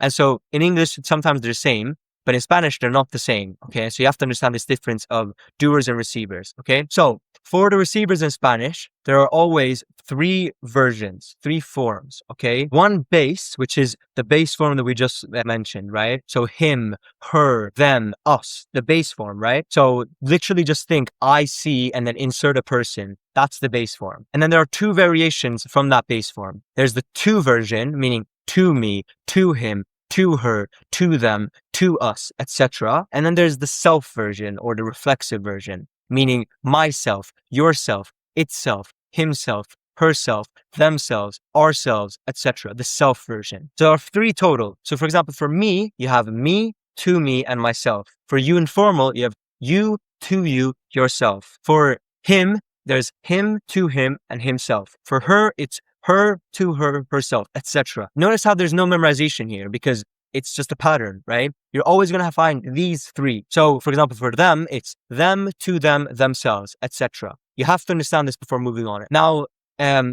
And so in English, sometimes they're the same, but in Spanish, they're not the same. Okay. So you have to understand this difference of doers and receivers. Okay. So for the receivers in Spanish, there are always three versions, three forms. Okay. One base, which is the base form that we just mentioned, right? So him, her, them, us, the base form, right? So literally just think I see and then insert a person. That's the base form. And then there are two variations from that base form. There's the to version, meaning to me, to him, to her, to them, to us, etc. And then there's the self version or the reflexive version, meaning myself, yourself, itself, himself, herself, themselves, ourselves, etc. The self version. So there are three total. So for example, for me, you have me, to me, and myself. For you informal, you have you, to you, yourself. For him, there's him, to him, and himself. For her, it's her, to her, herself, etc. Notice how there's no memorization here because it's just a pattern, right? You're always going to find these three. So for example, for them, it's them, to them, themselves, etc. You have to understand this before moving on. Now,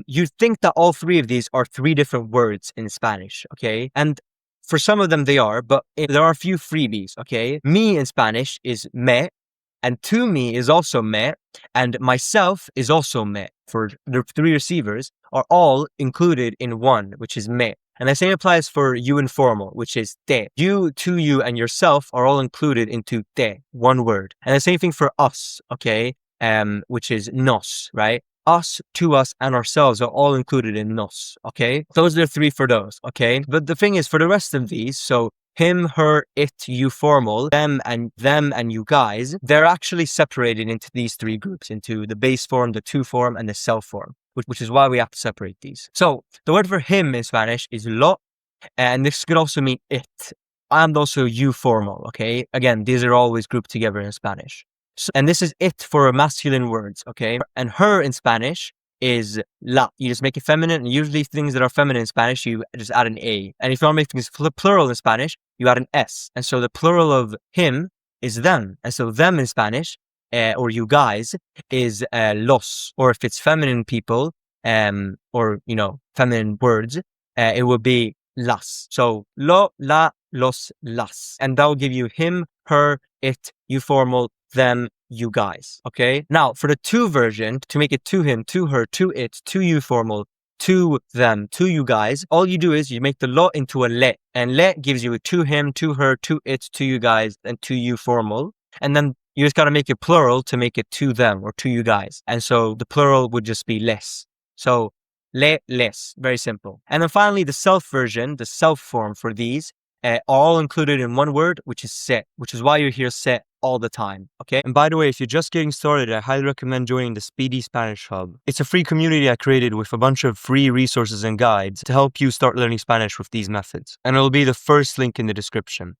you think that all three of these are three different words in Spanish, okay? And for some of them they are, but there are a few freebies, okay? Me in Spanish is me, and to me is also me, and myself is also me. For the three receivers are all included in one, which is me. And the same applies for you informal, which is te. You, to you, and yourself are all included into te, one word. And the same thing for us, okay? Which is nos, right? Us, to us, and ourselves are all included in nos, okay? Those are the three for those, okay? But the thing is, for the rest of these, so him, her, it, you formal, them and you guys, they're actually separated into these three groups, into the base form, the to form, and the self form, which is why we have to separate these. So the word for him in Spanish is lo, and this could also mean it, and also you formal, okay? Again, these are always grouped together in Spanish. So, and this is it for masculine words, okay? And her in Spanish is la. You just make it feminine, and usually things that are feminine in Spanish, you just add an A. And if you want to make things plural in Spanish, you add an S. And so the plural of him is them. And so them in Spanish, or you guys, is los. Or if it's feminine people, or, you know, feminine words, it would be las. So lo, la, los, las. And that will give you him, her, it, you formal, them, you guys. Okay. Now for the to version, to make it to him, to her, to it, to you formal, to them, to you guys, all you do is you make the lo into a le, and le gives you a to him, to her, to it, to you guys, and to you formal. And then you just got to make it plural to make it to them or to you guys. And so the plural would just be les. So le, les, very simple. And then finally the self version, the self form for these, are all included in one word, which is se, which is why you hear se all the time, okay? And by the way, if you're just getting started, I highly recommend joining the Speedy Spanish Hub. It's a free community I created with a bunch of free resources and guides to help you start learning Spanish with these methods. And it'll be the first link in the description.